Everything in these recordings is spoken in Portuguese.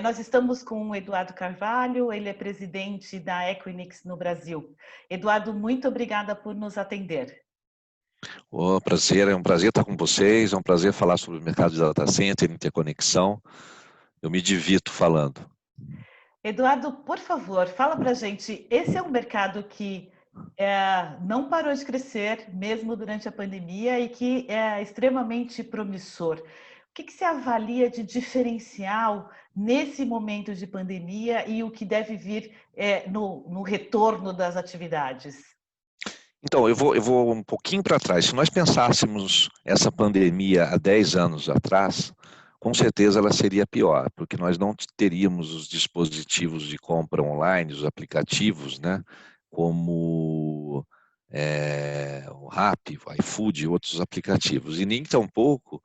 Nós estamos com o Eduardo Carvalho, ele é presidente da Equinix no Brasil. Eduardo, muito obrigada por nos atender. É um prazer estar com vocês, é um prazer falar sobre o mercado de data center, interconexão. Eu me divirto falando. Eduardo, por favor, fala para a gente, esse é um mercado que não parou de crescer, mesmo durante a pandemia, e que é extremamente promissor. O que você avalia de diferencial nesse momento de pandemia e o que deve vir no retorno das atividades? Então, eu vou um pouquinho para trás. Se nós pensássemos essa pandemia há 10 anos atrás, com certeza ela seria pior, porque nós não teríamos os dispositivos de compra online, os aplicativos, né, como o Rappi, o iFood e outros aplicativos, e nem tampouco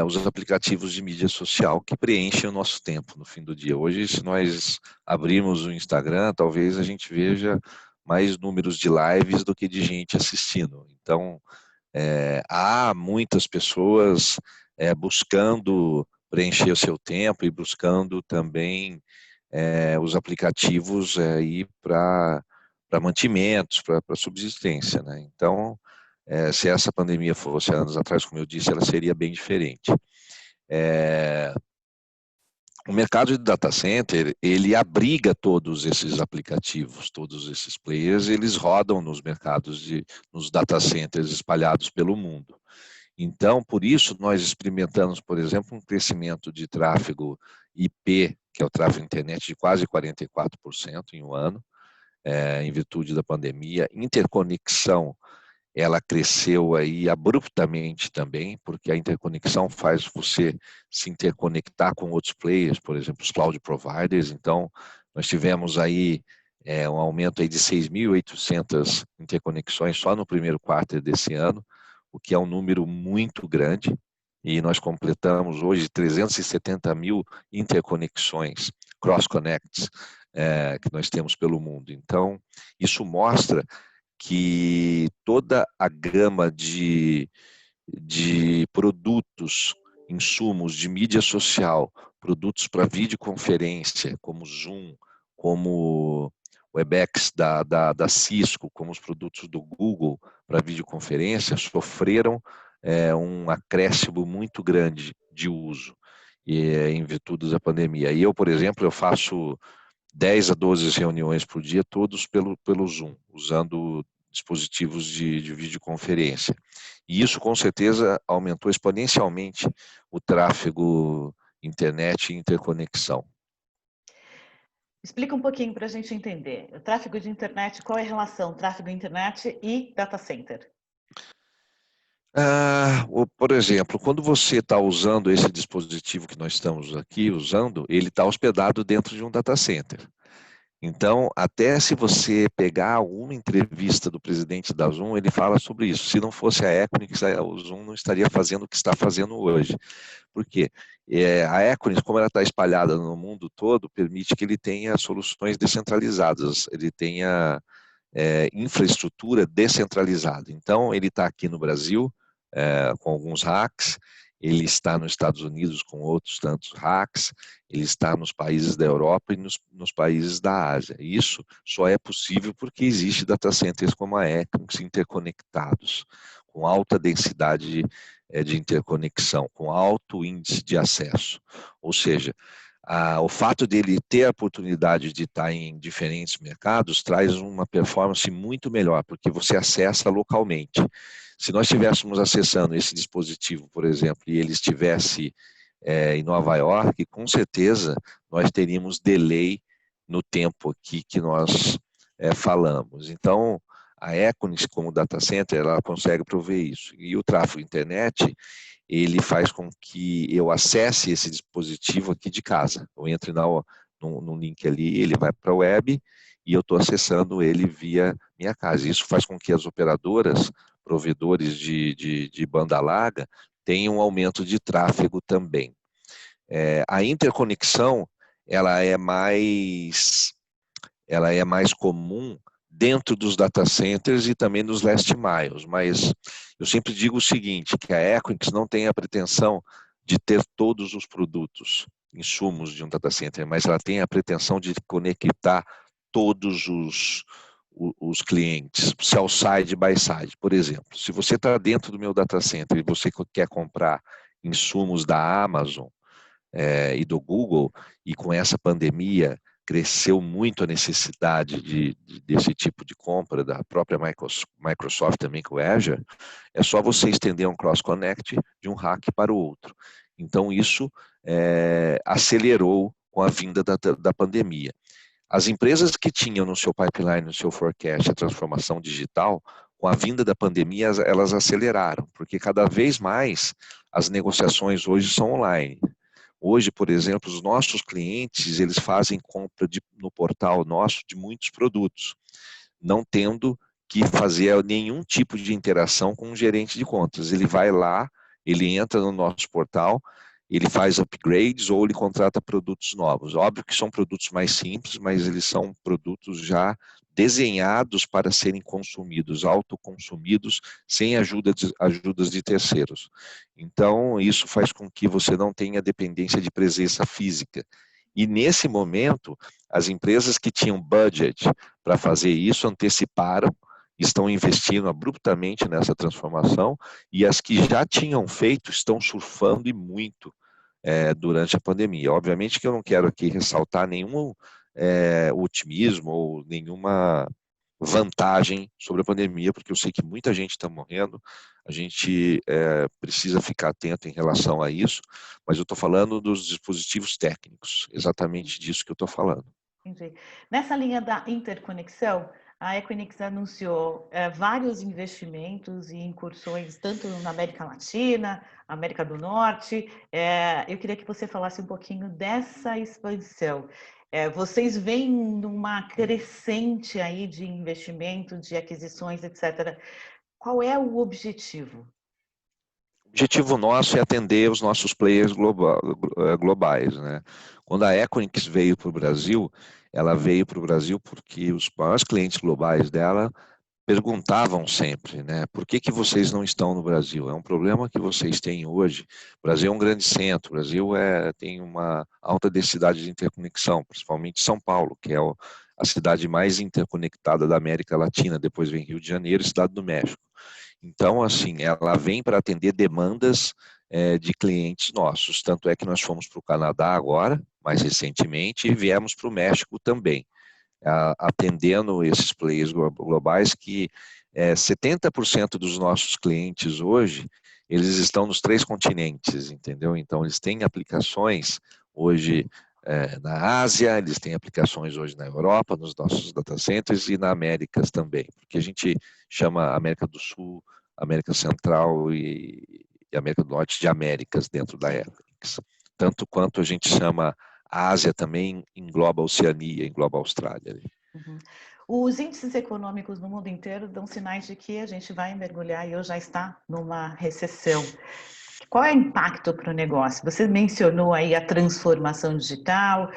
os aplicativos de mídia social que preenchem o nosso tempo no fim do dia. Hoje, se nós abrirmos o Instagram, talvez a gente veja mais números de lives do que de gente assistindo. Então, há muitas pessoas buscando preencher o seu tempo e buscando também os aplicativos para mantimentos, para subsistência, né? Então, se essa pandemia fosse anos atrás, como eu disse, ela seria bem diferente. O mercado de data center, ele abriga todos esses aplicativos, todos esses players, eles rodam nos nos data centers espalhados pelo mundo. Então, por isso, nós experimentamos, por exemplo, um crescimento de tráfego IP, que é o tráfego internet, de quase 44% em um ano, em virtude da pandemia. Interconexão, ela cresceu aí abruptamente também, porque a interconexão faz você se interconectar com outros players, por exemplo, os cloud providers. Então, nós tivemos aí um aumento aí de 6.800 interconexões só no primeiro quarto desse ano, o que é um número muito grande, e nós completamos hoje 370 mil interconexões, cross-connects, que nós temos pelo mundo. Então, isso mostra que toda a gama de produtos, insumos de mídia social, produtos para videoconferência, como Zoom, como Webex da Cisco, como os produtos do Google para videoconferência, sofreram um acréscimo muito grande de uso em virtude da pandemia. E eu, por exemplo, eu faço 10 a 12 reuniões por dia, todos pelo Zoom, usando dispositivos de videoconferência. E isso, com certeza, aumentou exponencialmente o tráfego internet e interconexão. Explica um pouquinho para a gente entender. O tráfego de internet, qual é a relação tráfego internet e data center? Por exemplo, quando você está usando esse dispositivo que nós estamos aqui usando, ele está hospedado dentro de um data center. Então, até se você pegar alguma entrevista do presidente da Zoom, ele fala sobre isso. Se não fosse a Equinix, o Zoom não estaria fazendo o que está fazendo hoje. Por quê? A Equinix, como ela está espalhada no mundo todo, permite que ele tenha soluções descentralizadas, ele tenha infraestrutura descentralizada. Então, ele está aqui no Brasil com alguns hacks, ele está nos Estados Unidos com outros tantos hacks, ele está nos países da Europa e nos países da Ásia. Isso só é possível porque existe data centers como a Equinix interconectados, com alta densidade de interconexão, com alto índice de acesso. Ou seja, o fato dele ter a oportunidade de estar em diferentes mercados traz uma performance muito melhor, porque você acessa localmente. Se nós estivéssemos acessando esse dispositivo, por exemplo, e ele estivesse em Nova York, com certeza nós teríamos delay no tempo aqui que nós falamos. Então, a Equinix, como data center, ela consegue prover isso. E o tráfego internet, ele faz com que eu acesse esse dispositivo aqui de casa. Eu entro no link ali, ele vai para a web e eu estou acessando ele via minha casa. Isso faz com que as operadoras, provedores de banda larga, tenham um aumento de tráfego também. A interconexão, ela é mais comum dentro dos data centers e também nos last miles, mas eu sempre digo o seguinte, que a Equinix não tem a pretensão de ter todos os produtos. insumos de um data center, mas ela tem a pretensão de conectar todos os clientes, sell side by side. Por exemplo, se você está dentro do meu data center e você quer comprar insumos da Amazon e do Google, e com essa pandemia cresceu muito a necessidade desse tipo de compra da própria Microsoft também com o Azure, é só você estender um cross-connect de um rack para o outro. Então, isso acelerou com a vinda da pandemia. As empresas que tinham no seu pipeline, no seu forecast, a transformação digital, com a vinda da pandemia, elas aceleraram, porque cada vez mais as negociações hoje são online. Hoje, por exemplo, os nossos clientes, eles fazem compra no portal nosso de muitos produtos, não tendo que fazer nenhum tipo de interação com um gerente de contas. Ele vai lá, ele entra no nosso portal, ele faz upgrades ou ele contrata produtos novos. Óbvio que são produtos mais simples, mas eles são produtos já desenhados para serem consumidos, autoconsumidos, sem ajudas de terceiros. Então, isso faz com que você não tenha dependência de presença física. E nesse momento, as empresas que tinham budget para fazer isso anteciparam, estão investindo abruptamente nessa transformação, e as que já tinham feito estão surfando e muito durante a pandemia. Obviamente que eu não quero aqui ressaltar nenhum otimismo ou nenhuma vantagem sobre a pandemia, porque eu sei que muita gente está morrendo, a gente precisa ficar atento em relação a isso, mas eu estou falando dos dispositivos técnicos, exatamente disso que eu estou falando. Entendi. Nessa linha da interconexão, a Equinix anunciou vários investimentos e incursões, tanto na América Latina, América do Norte. Eu queria que você falasse um pouquinho dessa expansão. Vocês veem numa crescente aí de investimento, de aquisições, etc. Qual é o objetivo? O objetivo nosso é atender os nossos players globais, né? Quando a Equinix veio para o Brasil, ela veio para o Brasil porque os maiores clientes globais dela perguntavam sempre, né? Por que vocês não estão no Brasil? É um problema que vocês têm hoje. O Brasil é um grande centro, o Brasil tem uma alta densidade de interconexão, principalmente São Paulo, que é a cidade mais interconectada da América Latina, depois vem Rio de Janeiro e Cidade do México. Então, assim, ela vem para atender demandas de clientes nossos. Tanto é que nós fomos para o Canadá agora, mais recentemente, e viemos para o México também, atendendo esses players globais que 70% dos nossos clientes hoje, eles estão nos 3 continentes, entendeu? Então, eles têm aplicações hoje na Ásia, eles têm aplicações hoje na Europa, nos nossos data centers e na Américas também, porque a gente chama América do Sul, América Central e América do Norte de Américas dentro da Equinix. Tanto quanto a gente chama a Ásia também engloba a Oceania, engloba a Austrália. Uhum. Os índices econômicos no mundo inteiro dão sinais de que a gente vai mergulhar e ou já está numa recessão. Qual é o impacto para o negócio? Você mencionou aí a transformação digital,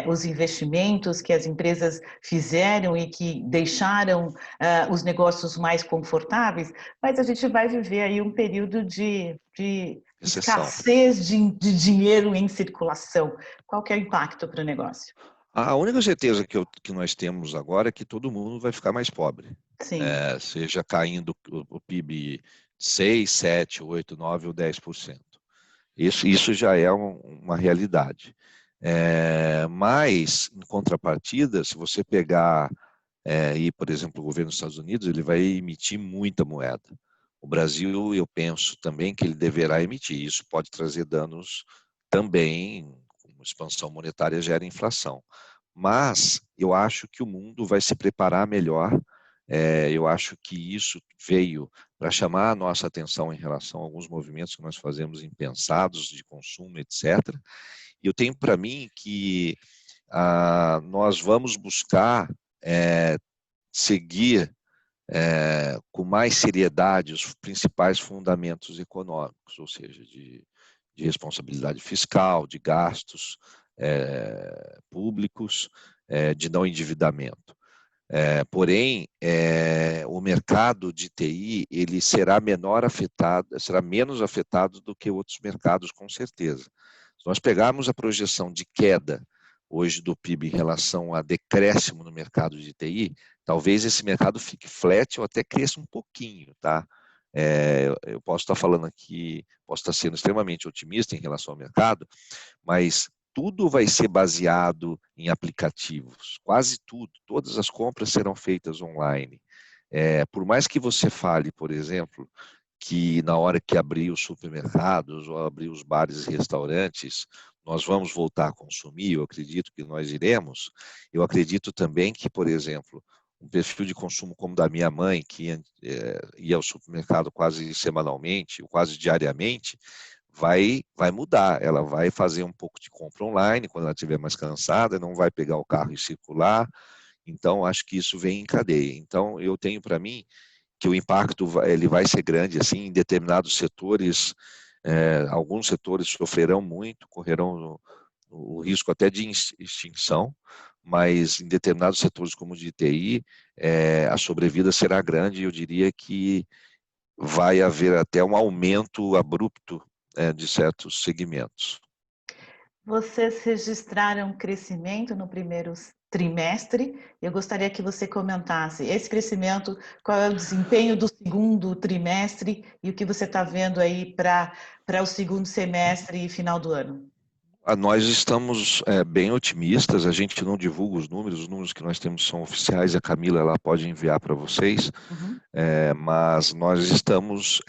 os investimentos que as empresas fizeram e que deixaram os negócios mais confortáveis, mas a gente vai viver aí um período de escassez de dinheiro em circulação. Qual que é o impacto para o negócio? A única certeza que nós temos agora é que todo mundo vai ficar mais pobre. Sim. Seja caindo o PIB 6, 7, 8, 9 ou 10%. Isso já é uma realidade. Mas, em contrapartida, se você pegar, por exemplo, o governo dos Estados Unidos, ele vai emitir muita moeda. O Brasil, eu penso também que ele deverá emitir. Isso pode trazer danos também, como expansão monetária gera inflação. Mas eu acho que o mundo vai se preparar melhor. Eu acho que isso veio para chamar a nossa atenção em relação a alguns movimentos que nós fazemos impensados de consumo, etc. E eu tenho para mim que nós vamos buscar seguir com mais seriedade os principais fundamentos econômicos, ou seja, de responsabilidade fiscal, de gastos públicos, de não endividamento. Porém, o mercado de TI ele será menos afetado do que outros mercados, com certeza. Se nós pegarmos a projeção de queda hoje do PIB em relação a decréscimo no mercado de TI, talvez esse mercado fique flat ou até cresça um pouquinho, tá? Eu posso estar falando aqui, posso estar sendo extremamente otimista em relação ao mercado, mas tudo vai ser baseado em aplicativos, quase tudo, todas as compras serão feitas online. Por mais que você fale, por exemplo, que na hora que abrir os supermercados ou abrir os bares e restaurantes, nós vamos voltar a consumir, eu acredito que nós iremos. Eu acredito também que, por exemplo, um perfil de consumo como o da minha mãe, que ia ao supermercado quase semanalmente, ou quase diariamente, vai mudar. Ela vai fazer um pouco de compra online quando ela estiver mais cansada, não vai pegar o carro e circular. Então, acho que isso vem em cadeia. Então, eu tenho para mim que o impacto ele vai ser grande assim em determinados setores. Alguns setores sofrerão muito, correrão o risco até de extinção, mas em determinados setores como o de TI, a sobrevida será grande e eu diria que vai haver até um aumento abrupto de certos segmentos. Vocês registraram crescimento no primeiro trimestre. Eu gostaria que você comentasse esse crescimento, qual é o desempenho do segundo trimestre e o que você está vendo aí para o segundo semestre e final do ano. Nós estamos bem otimistas, a gente não divulga os números que nós temos são oficiais, a Camila ela pode enviar para vocês, Uhum. Mas nós estamos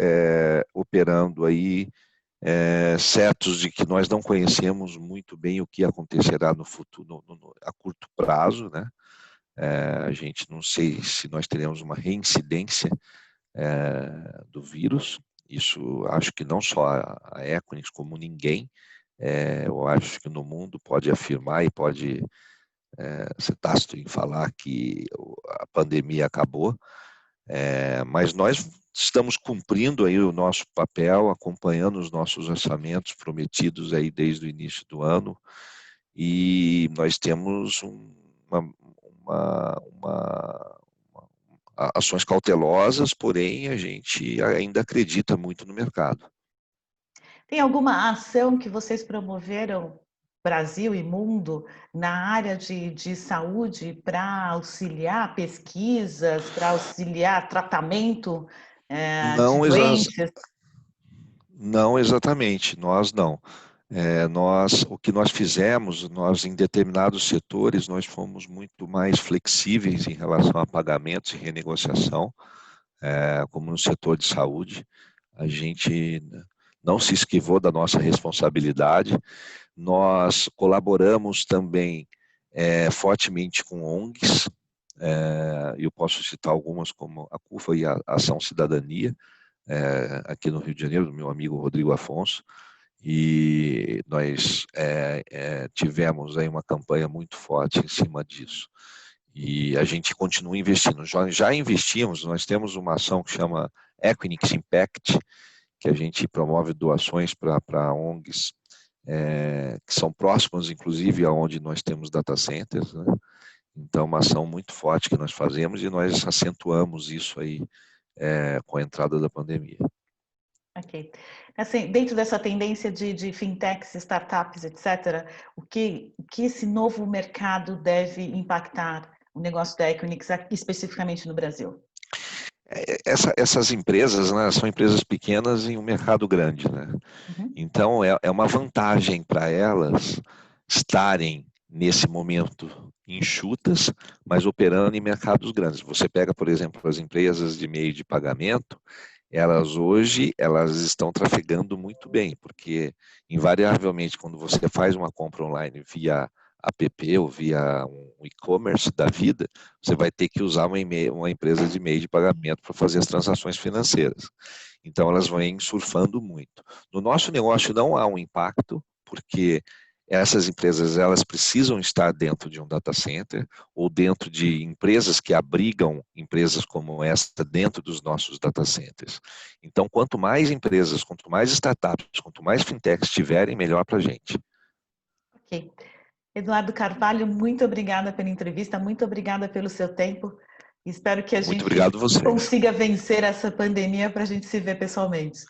operando aí certos de que nós não conhecemos muito bem o que acontecerá no futuro, a curto prazo, né? A gente não sei se nós teremos uma reincidência do vírus, isso acho que não só a Equinix, como ninguém, eu acho que no mundo pode afirmar e pode ser tácito em falar que a pandemia acabou, mas nós estamos cumprindo aí o nosso papel, acompanhando os nossos orçamentos prometidos aí desde o início do ano e nós temos ações cautelosas, porém a gente ainda acredita muito no mercado. Tem alguma ação que vocês promoveram, Brasil e mundo, na área de saúde para auxiliar pesquisas, para auxiliar tratamento de Não, doenças? não exatamente, nós não. O que nós fizemos, nós em determinados setores, nós fomos muito mais flexíveis em relação a pagamentos e renegociação, como no setor de saúde. A gente não se esquivou da nossa responsabilidade. Nós colaboramos também fortemente com ONGs, eu posso citar algumas como a CUFA e a Ação Cidadania, aqui no Rio de Janeiro, do meu amigo Rodrigo Afonso, e nós tivemos aí uma campanha muito forte em cima disso. E a gente continua investindo. Já investimos, nós temos uma ação que chama Equinix Impact, que a gente promove doações para ONGs que são próximas, inclusive, aonde nós temos data centers, né? Então, uma ação muito forte que nós fazemos e nós acentuamos isso aí com a entrada da pandemia. Ok. Assim, dentro dessa tendência de fintechs, startups, etc., o que esse novo mercado deve impactar o negócio da Equinix, especificamente no Brasil? Essas empresas, né, são empresas pequenas em um mercado grande, né? Uhum. Então, é uma vantagem para elas estarem nesse momento enxutas, mas operando em mercados grandes. Você pega, por exemplo, as empresas de meio de pagamento, elas estão trafegando muito bem, porque invariavelmente quando você faz uma compra online via app ou via um e-commerce da vida, você vai ter que usar uma empresa de meio de pagamento para fazer as transações financeiras. Então elas vêm surfando muito. No nosso negócio não há um impacto, porque essas empresas elas precisam estar dentro de um data center ou dentro de empresas que abrigam empresas como esta dentro dos nossos data centers. Então, quanto mais empresas, quanto mais startups, quanto mais fintechs tiverem, melhor para a gente. Ok. Eduardo Carvalho, muito obrigada pela entrevista, muito obrigada pelo seu tempo. Espero que a Muito gente obrigado a vocês. consiga vencer essa pandemia para a gente se ver pessoalmente.